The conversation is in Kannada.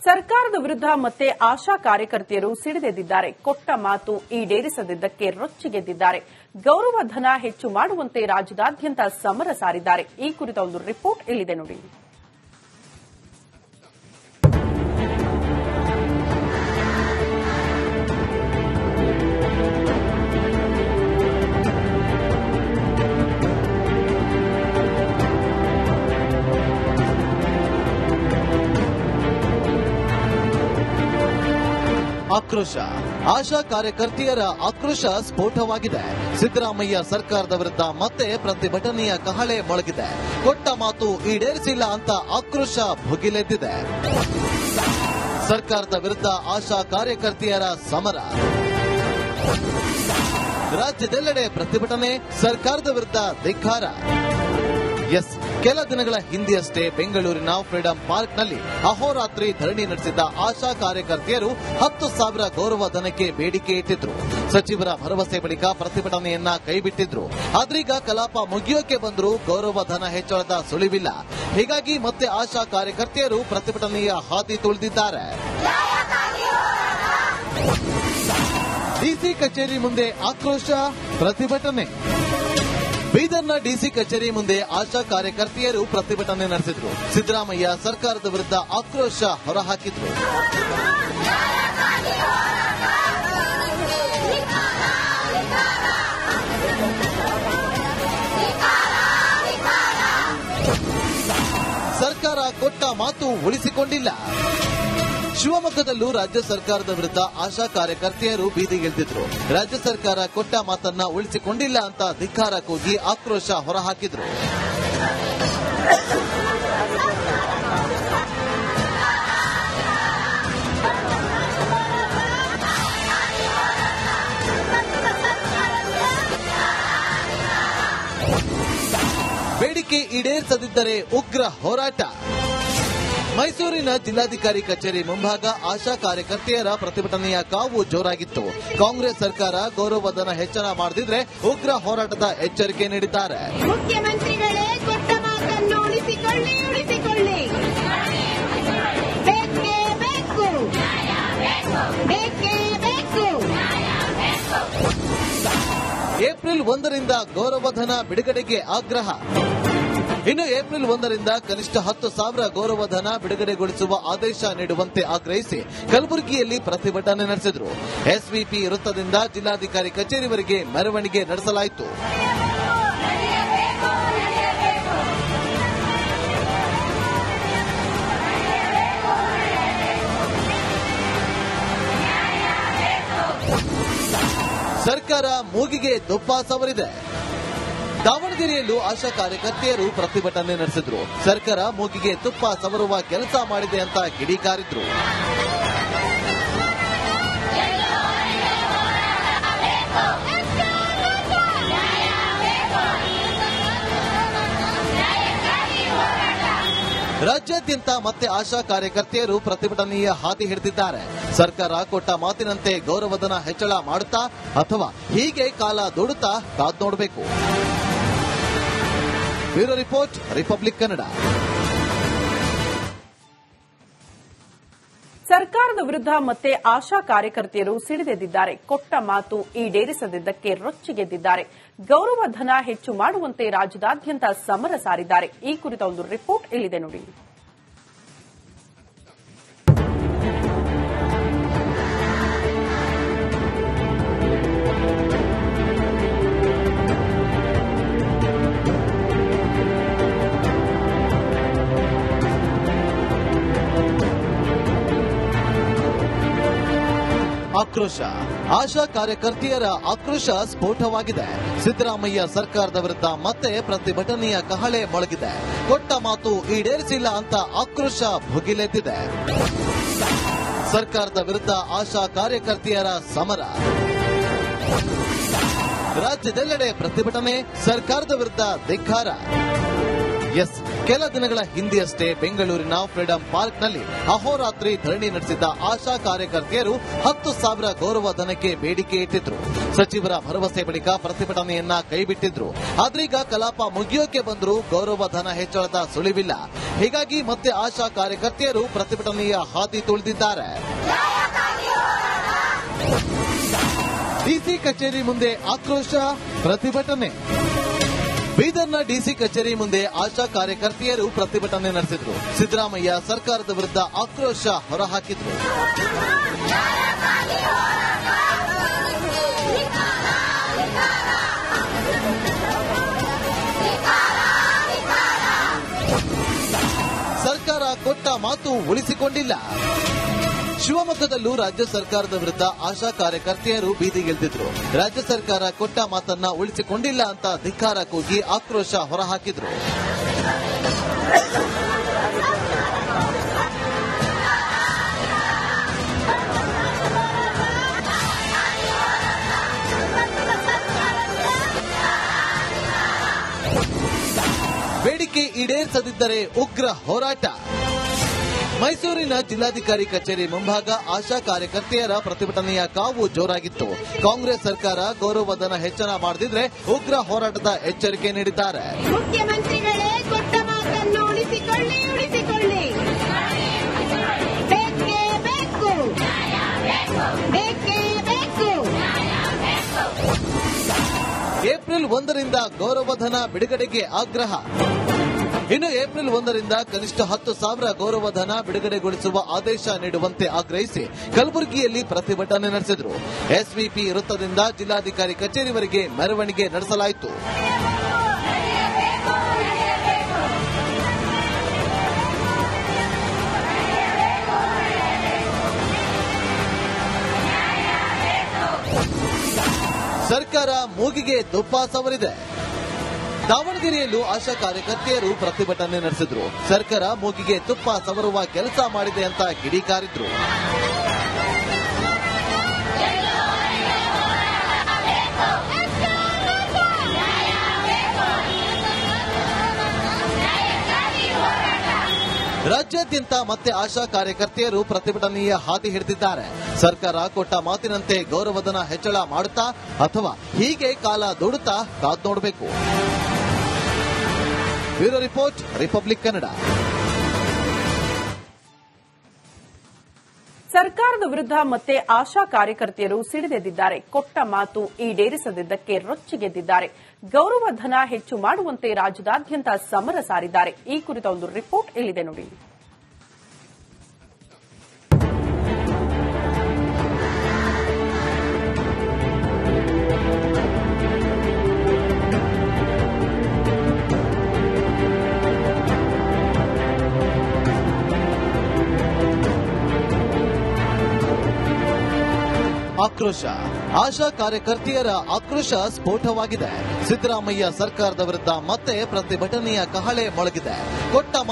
ಸರ್ಕಾರದ ವಿರುದ್ಧ ಮತ್ತೆ ಆಶಾ ಕಾರ್ಯಕರ್ತೆಯರು ಸಿಡಿದೆದ್ದಿದ್ದಾರೆ. ಕೊಟ್ಟ ಮಾತು ಈಡೇರಿಸದಿದ್ದಕ್ಕೆ ರೊಚ್ಚಿಗೆದ್ದಿದ್ದಾರೆ. ಗೌರವ ಧನ ಹೆಚ್ಚು ಮಾಡುವಂತೆ ರಾಜ್ಯದಾದ್ಯಂತ ಸಮರ ಸಾರಿದ್ದಾರೆ. ಈ ಕುರಿತ ಒಂದು ರಿಪೋರ್ಟ್ ಇಲ್ಲಿದೆ ನೋಡಿ. ಆಕ್ರೋಶ. ಆಶಾ ಕಾರ್ಯಕರ್ತೆಯರ ಆಕ್ರೋಶ ಸ್ಫೋಟವಾಗಿದೆ. ಸಿದ್ದರಾಮಯ್ಯ ಸರ್ಕಾರದ ವಿರುದ್ಧ ಮತ್ತೆ ಪ್ರತಿಭಟನೆಯ ಕಹಳೆ ಮೊಳಗಿದೆ. ಕೊಟ್ಟ ಮಾತು ಈಡೇರಿಸಿಲ್ಲ ಅಂತ ಆಕ್ರೋಶ ಭುಗಿಲೆದ್ದಿದೆ. ಸರ್ಕಾರದ ವಿರುದ್ಧ ಆಶಾ ಕಾರ್ಯಕರ್ತೆಯರ ಸಮರ. ರಾಜ್ಯದೆಲ್ಲೆಡೆ ಪ್ರತಿಭಟನೆ, ಸರ್ಕಾರದ ವಿರುದ್ಧ ಧಿಕ್ಕಾರ. ಕೆಲ ದಿನಗಳ ಹಿಂದೆಯಷ್ಟೇ ಬೆಂಗಳೂರಿನ ಫ್ರೀಡಂ ಪಾರ್ಕ್ನಲ್ಲಿ ಅಹೋರಾತ್ರಿ ಧರಣಿ ನಡೆಸಿದ್ದ ಆಶಾ ಕಾರ್ಯಕರ್ತೆಯರು 10,000 ಗೌರವ ಧನಕ್ಕೆ ಬೇಡಿಕೆ ಇಟ್ಟಿದ್ರು. ಸಚಿವರ ಭರವಸೆ ಬಳಿಕ ಪ್ರತಿಭಟನೆಯನ್ನ ಕೈಬಿಟ್ಟಿದ್ರು. ಆದ್ರೀಗ ಕಲಾಪ ಮುಗಿಯೋಕೆ ಬಂದರೂ ಗೌರವ ಧನ ಹೆಚ್ಚಳದ ಸುಳಿವಿಲ್ಲ. ಹೀಗಾಗಿ ಮತ್ತೆ ಆಶಾ ಕಾರ್ಯಕರ್ತೆಯರು ಪ್ರತಿಭಟನೆಯ ಹಾದಿ ತುಳಿದಿದ್ದಾರೆ. ಡಿಸಿ ಕಚೇರಿ ಮುಂದೆ ಆಕ್ರೋಶ, ಪ್ರತಿಭಟನೆ. ಬೀದರ್ನ ಡಿಸಿ ಕಚೇರಿ ಮುಂದೆ ಆಶಾ ಕಾರ್ಯಕರ್ತೆಯರು ಪ್ರತಿಭಟನೆ ನಡೆಸಿದ್ರು. ಸಿದ್ದರಾಮಯ್ಯ ಸರ್ಕಾರದ ವಿರುದ್ಧ ಆಕ್ರೋಶ ಹೊರಹಾಕಿದ್ರು. ಸರ್ಕಾರ ಕೊಟ್ಟ ಮಾತು ಉಳಿಸಿಕೊಂಡಿಲ್ಲ. ಶಿವಮೊಗ್ಗದಲ್ಲೂ ರಾಜ್ಯ ಸರ್ಕಾರದ ವಿರುದ್ಧ ಆಶಾ ಕಾರ್ಯಕರ್ತೆಯರು ಬೀದಿಗಿಳಿದಿದ್ರು. ರಾಜ್ಯ ಸರ್ಕಾರ ಕೊಟ್ಟ ಮಾತನ್ನ ಉಳಿಸಿಕೊಂಡಿಲ್ಲ ಅಂತ ಧಿಕ್ಕಾರ ಕೂಗಿ ಆಕ್ರೋಶ ಹೊರಹಾಕಿದ್ರು. ಬೇಡಿಕೆ ಈಡೇರಿಸದಿದ್ದರೆ ಉಗ್ರ ಹೋರಾಟ. ಮೈಸೂರಿನ ಜಿಲ್ಲಾಧಿಕಾರಿ ಕಚೇರಿ ಮುಂಭಾಗ ಆಶಾ ಕಾರ್ಯಕರ್ತೆಯರ ಪ್ರತಿಭಟನೆಯ ಕಾವು ಜೋರಾಗಿತ್ತು. ಕಾಂಗ್ರೆಸ್ ಸರ್ಕಾರ ಗೌರವಧನ ಹೆಚ್ಚಳ ಮಾಡದಿದ್ರೆ ಉಗ್ರ ಹೋರಾಟದ ಎಚ್ಚರಿಕೆ ನೀಡಿದ್ದಾರೆ. ಮುಖ್ಯಮಂತ್ರಿಗಳೇ, ಕೊಟ್ಟ ಮಾತನ್ನು ಉಳಿಸಿಕೊಳ್ಳಿ. ಬೇಕೇ ಬೇಕು. ಏಪ್ರಿಲ್ 1ರಿಂದ ಗೌರವಧನ ಬಿಡುಗಡೆಗೆ ಆಗ್ರಹ. ಇನ್ನು ಏಪ್ರಿಲ್ 1ರಿಂದ ಕನಿಷ್ಠ 10,000 ಗೌರವಧನ ಬಿಡುಗಡೆಗೊಳಿಸುವ ಆದೇಶ ನೀಡುವಂತೆ ಆಗ್ರಹಿಸಿ ಕಲಬುರಗಿಯಲ್ಲಿ ಪ್ರತಿಭಟನೆ ನಡೆಸಿದರು. ಎಸ್ವಿಪಿ ವೃತ್ತದಿಂದ ಜಿಲ್ಲಾಧಿಕಾರಿ ಕಚೇರಿವರೆಗೆ ಮೆರವಣಿಗೆ ನಡೆಸಲಾಯಿತು. ಸರ್ಕಾರ ಮೂಗಿಗೆ ತುಪ್ಪ ಸವರಿದೆ. ದಾವಣಗೆರೆಯಲ್ಲೂ ಆಶಾ ಕಾರ್ಯಕರ್ತೆಯರು ಪ್ರತಿಭಟನೆ ನಡೆಸಿದ್ರು. ಸರ್ಕಾರ ಮೂಗಿಗೆ ತುಪ್ಪ ಸವರುವ ಕೆಲಸ ಮಾಡಿದೆ ಅಂತ ಕಿಡಿಕಾರಿದ್ರು. ರಾಜ್ಯಾದ್ಯಂತ ಮತ್ತೆ ಆಶಾ ಕಾರ್ಯಕರ್ತೆಯರು ಪ್ರತಿಭಟನೆಯ ಹಾದಿ ಹಿಡಿದಿದ್ದಾರೆ. ಸರ್ಕಾರ ಕೊಟ್ಟ ಮಾತಿನಂತೆ ಗೌರವಧನ ಹೆಚ್ಚಳ ಮಾಡುತ್ತಾ ಅಥವಾ ಹೀಗೆ ಕಾಲ ದೂಡುತ್ತಾ ಕಾದ್ ನೋಡಬೇಕು. Bureau report, republic Kannada. ಸರ್ಕಾರದ ವಿರುದ್ಧ ಮತ್ತೆ ಆಶಾ ಕಾರ್ಯಕರ್ತೆಯರು ಸಿಡಿದೆದ್ದಿದ್ದಾರೆ. ಕೊಟ್ಟ ಮಾತು ಈಡೇರಿಸದಿದ್ದಕ್ಕೆ ರೊಚ್ಚಿಗೆದ್ದಿದ್ದಾರೆ. ಗೌರವ ಧನ ಹೆಚ್ಚು ಮಾಡುವಂತೆ ರಾಜ್ಯದಾದ್ಯಂತ ಸಮರ ಸಾರಿದ್ದಾರೆ. ಈ ಕುರಿತ ಒಂದು ರಿಪೋರ್ಟ್ ಇಲ್ಲಿದೆ ನೋಡಿ. ಆಕ್ರೋಶ. ಆಶಾ ಕಾರ್ಯಕರ್ತೆಯರ ಆಕ್ರೋಶ ಸ್ಫೋಟವಾಗಿದೆ. ಸಿದ್ದರಾಮಯ್ಯ ಸರ್ಕಾರದ ವಿರುದ್ಧ ಮತ್ತೆ ಪ್ರತಿಭಟನೆಯ ಕಹಳೆ ಮೊಳಗಿದೆ. ಕೊಟ್ಟ ಮಾತು ಈಡೇರಿಸಿಲ್ಲ ಅಂತ ಆಕ್ರೋಶ ಭುಗಿಲೆದ್ದಿದೆ. ಸರ್ಕಾರದ ವಿರುದ್ಧ ಆಶಾ ಕಾರ್ಯಕರ್ತೆಯರ ಸಮರ. ರಾಜ್ಯದೆಲ್ಲೆಡೆ ಪ್ರತಿಭಟನೆ, ಸರ್ಕಾರದ ವಿರುದ್ಧ ಧಿಕ್ಕಾರ. ಎಸ್, ಕೆಲ ದಿನಗಳ ಹಿಂದೆಯಷ್ಟೇ ಬೆಂಗಳೂರಿನ ಫ್ರೀಡಂ ಪಾರ್ಕ್ನಲ್ಲಿ ಅಹೋರಾತ್ರಿ ಧರಣಿ ನಡೆಸಿದ್ದ ಆಶಾ ಕಾರ್ಯಕರ್ತೆಯರು 10,000 ಗೌರವ ಧನಕ್ಕೆ ಬೇಡಿಕೆ ಇಟ್ಟಿದ್ರು. ಸಚಿವರ ಭರವಸೆ ಬಳಿಕ ಪ್ರತಿಭಟನೆಯನ್ನ ಕೈಬಿಟ್ಟಿದ್ರು. ಆದ್ರೀಗ ಕಲಾಪ ಮುಗಿಯೋಕೆ ಬಂದರೂ ಗೌರವ ಧನ ಹೆಚ್ಚಳದ ಸುಳಿವಿಲ್ಲ. ಹೀಗಾಗಿ ಮತ್ತೆ ಆಶಾ ಕಾರ್ಯಕರ್ತೆಯರು ಪ್ರತಿಭಟನೆಯ ಹಾದಿ ತುಳಿದಿದ್ದಾರೆ. ಡಿಸಿ ಕಚೇರಿ ಮುಂದೆ ಆಕ್ರೋಶ, ಪ್ರತಿಭಟನೆ. ಬೀದರ್ನ ಡಿಸಿ ಕಚೇರಿ ಮುಂದೆ ಆಶಾ ಕಾರ್ಯಕರ್ತೆಯರು ಪ್ರತಿಭಟನೆ ನಡೆಸಿದ್ರು. ಸಿದ್ದರಾಮಯ್ಯ ಸರ್ಕಾರದ ವಿರುದ್ಧ ಆಕ್ರೋಶ ಹೊರಹಾಕಿದ್ರು. ಸರ್ಕಾರ ಕೊಟ್ಟ ಮಾತು ಉಳಿಸಿಕೊಂಡಿಲ್ಲ. ಶಿವಮೊಗ್ಗದಲ್ಲೂ ರಾಜ್ಯ ಸರ್ಕಾರದ ವಿರುದ್ಧ ಆಶಾ ಕಾರ್ಯಕರ್ತೆಯರು ಬೀದಿಗಿಳಿದಿದ್ರು. ರಾಜ್ಯ ಸರ್ಕಾರ ಕೊಟ್ಟ ಮಾತನ್ನ ಉಳಿಸಿಕೊಂಡಿಲ್ಲ ಅಂತ ಧಿಕ್ಕಾರ ಕೂಗಿ ಆಕ್ರೋಶ ಹೊರಹಾಕಿದ್ರು. ಬೇಡಿಕೆ ಈಡೇರಿಸದಿದ್ದರೆ ಉಗ್ರ ಹೋರಾಟ. ಮೈಸೂರಿನ ಜಿಲ್ಲಾಧಿಕಾರಿ ಕಚೇರಿ ಮುಂಭಾಗ ಆಶಾ ಕಾರ್ಯಕರ್ತೆಯರ ಪ್ರತಿಭಟನೆಯ ಕಾವು ಜೋರಾಗಿತ್ತು. ಕಾಂಗ್ರೆಸ್ ಸರ್ಕಾರ ಗೌರವಧನ ಹೆಚ್ಚಳ ಮಾಡದಿದ್ರೆ ಉಗ್ರ ಹೋರಾಟದ ಎಚ್ಚರಿಕೆ ನೀಡಿದ್ದಾರೆ. ಮುಖ್ಯಮಂತ್ರಿಗಳೇ ಕೊಟ್ಟ ಮಾತನ್ನು ಉಳಿಸಿಕೊಳ್ಳಿ. ಬೇಕೇ ಬೇಕು. ಏಪ್ರಿಲ್ 1ರಿಂದ ಗೌರವಧನ ಬಿಡುಗಡೆಗೆ ಆಗ್ರಹ. ಇನ್ನು ಏಪ್ರಿಲ್ 1ರಿಂದ ಕನಿಷ್ಠ 10,000 ಗೌರವಧನ ಬಿಡುಗಡೆಗೊಳಿಸುವ ಆದೇಶ ನೀಡುವಂತೆ ಆಗ್ರಹಿಸಿ ಕಲಬುರಗಿಯಲ್ಲಿ ಪ್ರತಿಭಟನೆ ನಡೆಸಿದರು. ಎಸ್ವಿಪಿ ವೃತ್ತದಿಂದ ಜಿಲ್ಲಾಧಿಕಾರಿ ಕಚೇರಿವರೆಗೆ ಮೆರವಣಿಗೆ ನಡೆಸಲಾಯಿತು. ಸರ್ಕಾರ ಮೂಗಿಗೆ ತುಪ್ಪ ಸವರಿದೆ. ದಾವಣಗೆರೆಯಲ್ಲೂ ಆಶಾ ಕಾರ್ಯಕರ್ತೆಯರು ಪ್ರತಿಭಟನೆ ನಡೆಸಿದ್ರು. ಸರ್ಕಾರ ಮೂಗಿಗೆ ತುಪ್ಪ ಸವರುವ ಕೆಲಸ ಮಾಡಿದೆ ಅಂತ ಕಿಡಿಕಾರಿದ್ರು. ರಾಜ್ಯಾದ್ಯಂತ ಮತ್ತೆ ಆಶಾ ಕಾರ್ಯಕರ್ತೆಯರು ಪ್ರತಿಭಟನೆಯ ಹಾದಿ ಹಿಡಿದಿದ್ದಾರೆ. ಸರ್ಕಾರ ಕೊಟ್ಟ ಮಾತಿನಂತೆ ಗೌರವಧನ ಹೆಚ್ಚಳ ಮಾಡುತ್ತಾ ಅಥವಾ ಹೀಗೆ ಕಾಲ ದೂಡುತ್ತಾ ಕಾದ್ ನೋಡಬೇಕು. Bureau report, republic Kannada. ಸರ್ಕಾರದ ವಿರುದ್ಧ ಮತ್ತೆ ಆಶಾ ಕಾರ್ಯಕರ್ತೆಯರು ಸಿಡಿದೆದ್ದಿದ್ದಾರೆ. ಕೊಟ್ಟ ಮಾತು ಈಡೇರಿಸದಿದ್ದಕ್ಕೆ ರೊಚ್ಚಿಗೆದ್ದಿದ್ದಾರೆ. ಗೌರವಧನ ಹೆಚ್ಚು ಮಾಡುವಂತೆ ರಾಜ್ಯದಾದ್ಯಂತ ಸಮರ ಸಾರಿದ್ದಾರೆ. ಈ ಕುರಿತ ಒಂದು ರಿಪೋರ್ಟ್ ಇಲ್ಲಿದೆ ನೋಡಿ. ಆಕ್ರೋಶ. ಆಶಾ ಕಾರ್ಯಕರ್ತೆಯರ ಆಕ್ರೋಶ ಸ್ಫೋಟವಾಗಿದೆ. ಸಿದ್ದರಾಮಯ್ಯ ಸರ್ಕಾರದ ವಿರುದ್ಧ ಮತ್ತೆ ಪ್ರತಿಭಟನೆಯ ಕಹಳೆ ಮೊಳಗಿದೆ. ಕೊಟ್ಟ